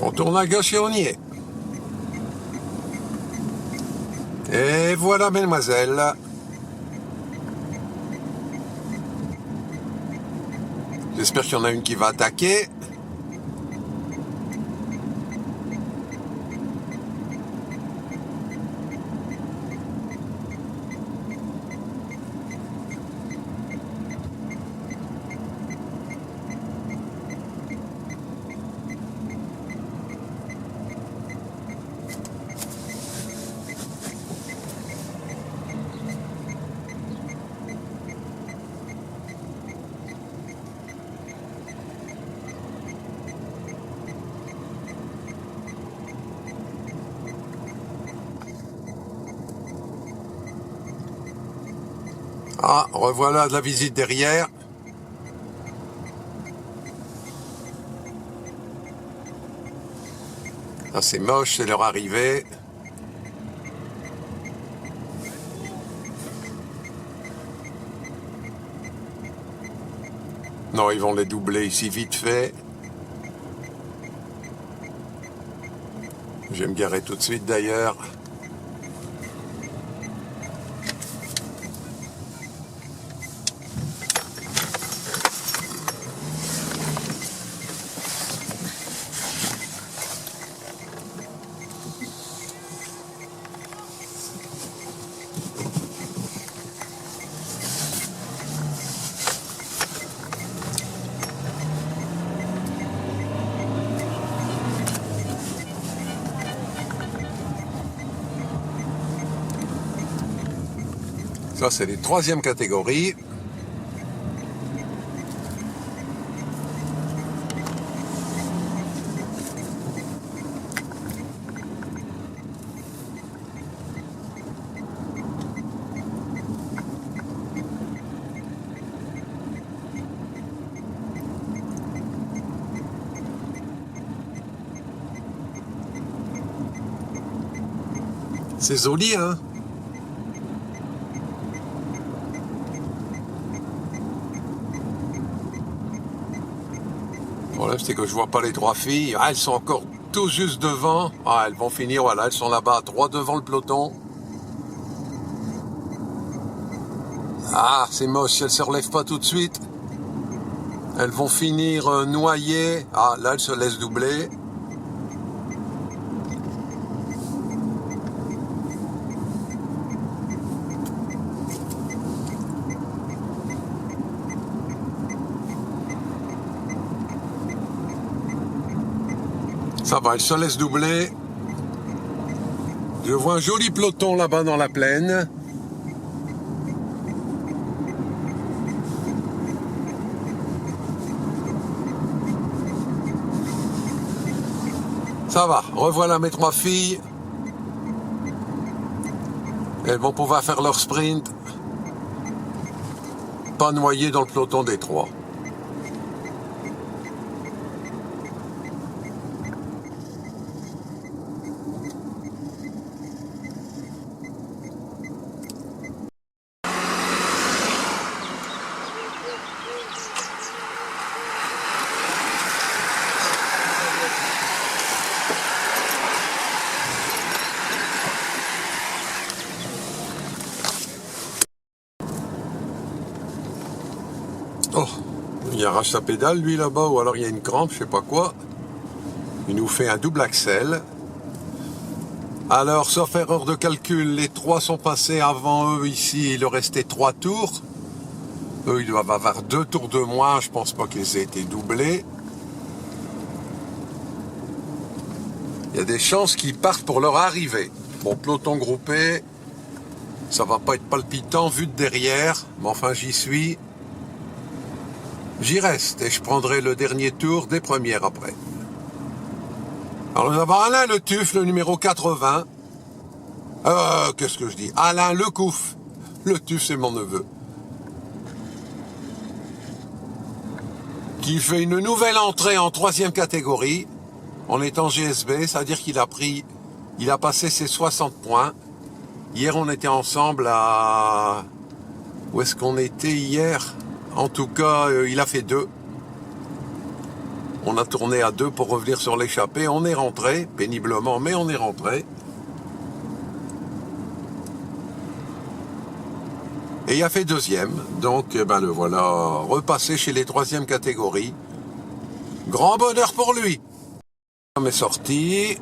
On tourne à gauche et on y est. Et voilà, mesdemoiselles. J'espère qu'il y en a une qui va attaquer. Ah, revoilà de la visite derrière. Ah, c'est moche, c'est leur arrivée. Non, ils vont les doubler ici vite fait. Je vais me garer tout de suite d'ailleurs. Ça, c'est les troisième catégories. C'est joli, hein? Le problème, c'est que je vois pas les trois filles. Ah, elles sont encore tout juste devant. Ah, elles vont finir, voilà, elles sont là-bas, droit devant le peloton. Ah, c'est moche, elles se relèvent pas tout de suite. Elles vont finir noyées. Ah, là, elles se laissent doubler. Ça va, elles se laissent doubler. Je vois un joli peloton là-bas dans la plaine. Ça va, revoilà mes trois filles. Elles vont pouvoir faire leur sprint. Pas noyées dans le peloton des trois. Oh, il arrache sa pédale, lui, là-bas, ou alors il y a une crampe, je sais pas quoi. Il nous fait un double axel. Alors, sauf erreur de calcul, les trois sont passés avant eux ici, il leur restait 3 tours. Eux, ils doivent avoir 2 tours de moins, je pense pas qu'ils aient été doublés. Il y a des chances qu'ils partent pour leur arrivée. Bon, peloton groupé, ça va pas être palpitant vu de derrière, mais enfin j'y suis. J'y reste et je prendrai le dernier tour des premières après. Alors nous avons Alain Le Tuf, le numéro 80. Qu'est-ce que je dis? Alain Lecouf. Le Tuf, c'est mon neveu. Qui fait une nouvelle entrée en 3e catégorie. En étant GSB, c'est-à-dire qu'il a passé ses 60 points. Hier, on était ensemble à Où est-ce qu'on était hier? En tout cas, il a fait 2. On a tourné à 2 pour revenir sur l'échappée. On est rentré, péniblement, mais on est rentré. Et il a fait 2e. Donc, le voilà repassé chez les 3e catégories. Grand bonheur pour lui. On est sorti.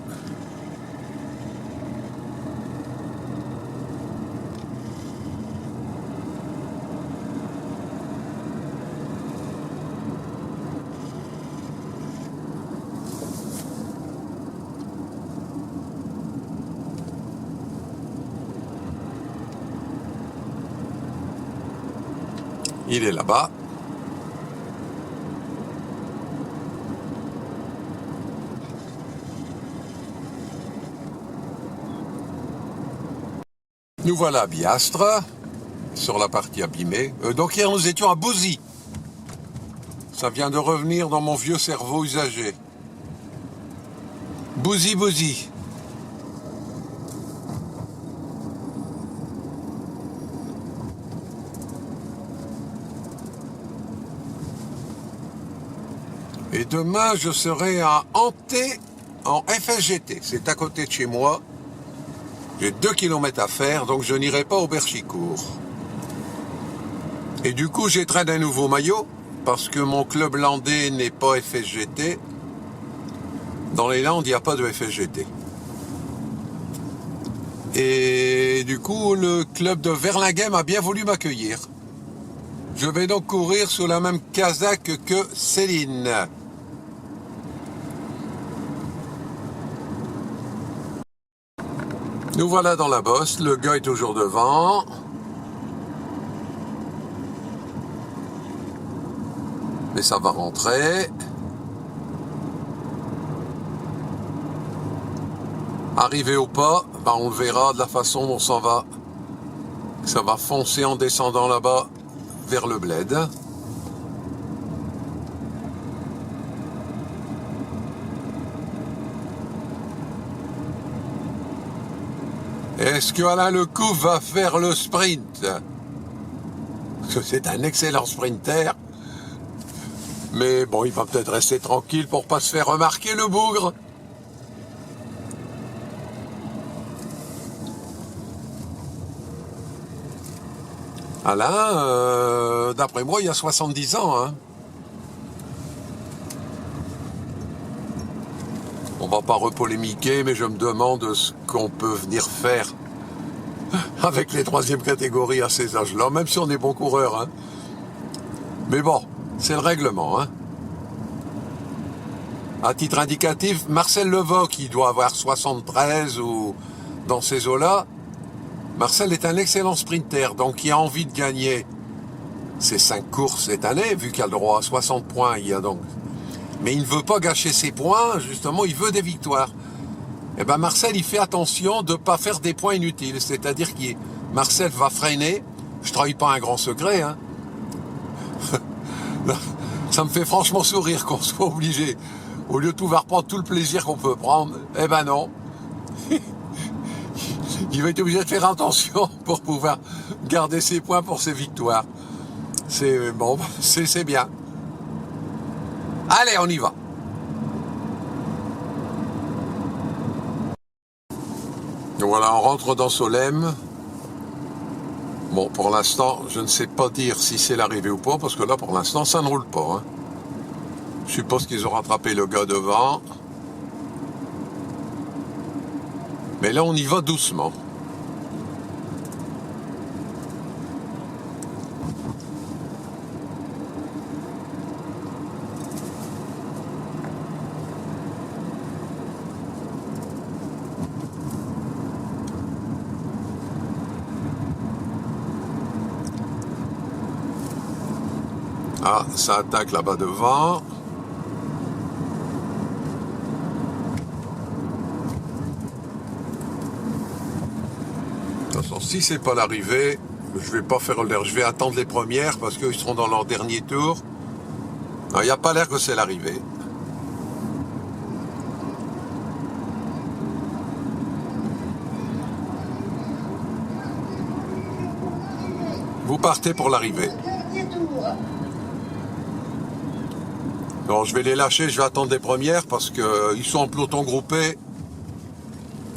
Il est là-bas. Nous voilà à Biastre, sur la partie abîmée. Donc hier nous étions à Bouzy. Ça vient de revenir dans mon vieux cerveau usagé. Bouzy, Bouzy. Et demain, je serai à Hanté en FSGT. C'est à côté de chez moi. J'ai 2 kilomètres à faire, donc je n'irai pas au Berchicourt. Et du coup, j'étraîne un nouveau maillot, parce que mon club landais n'est pas FSGT. Dans les Landes, il n'y a pas de FSGT. Et du coup, le club de Verlinghem a bien voulu m'accueillir. Je vais donc courir sous la même casaque que Céline. Nous voilà dans la bosse, le gars est toujours devant. Mais ça va rentrer. Arrivé au pas, on le verra de la façon dont ça va. Ça va foncer en descendant là-bas vers le bled. Est-ce que Alain Lecou va faire le sprint? Parce que c'est un excellent sprinter. Mais bon, il va peut-être rester tranquille pour pas se faire remarquer, le bougre. Alain, d'après moi, il a 70 ans. Hein. On va pas repolémiquer, mais je me demande ce qu'on peut venir faire avec les 3e catégories à ces âges-là, même si on est bon coureur. Hein. Mais bon, c'est le règlement. Hein. À titre indicatif, Marcel Levoc, qui doit avoir 73 ou dans ces eaux-là. Marcel est un excellent sprinter, donc il a envie de gagner ses 5 courses cette année, vu qu'il a le droit à 60 points. Mais il ne veut pas gâcher ses points, justement, il veut des victoires. Et Marcel, il fait attention de ne pas faire des points inutiles. C'est-à-dire que Marcel va freiner. Je ne trahis pas un grand secret. Hein. Ça me fait franchement sourire qu'on soit obligé, au lieu de pouvoir prendre tout le plaisir qu'on peut prendre, non. Il va être obligé de faire attention pour pouvoir garder ses points pour ses victoires. C'est bon, c'est bien. Allez, on y va. Donc voilà, on rentre dans Solesmes. Bon, pour l'instant, je ne sais pas dire si c'est l'arrivée ou pas, parce que là, pour l'instant, ça ne roule pas. Hein. Je suppose qu'ils ont rattrapé le gars devant. Mais là, on y va doucement. Ah, ça attaque là-bas devant. De toute façon, si c'est pas l'arrivée, je vais pas faire l'air. Je vais attendre les premières parce qu'ils seront dans leur dernier tour. Il n'y a pas l'air que c'est l'arrivée. Vous partez pour l'arrivée. Alors je vais les lâcher, je vais attendre les premières parce qu'ils sont en peloton groupé.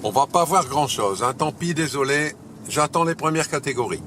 On va pas voir grand chose, hein. Tant pis, désolé, j'attends les premières catégories.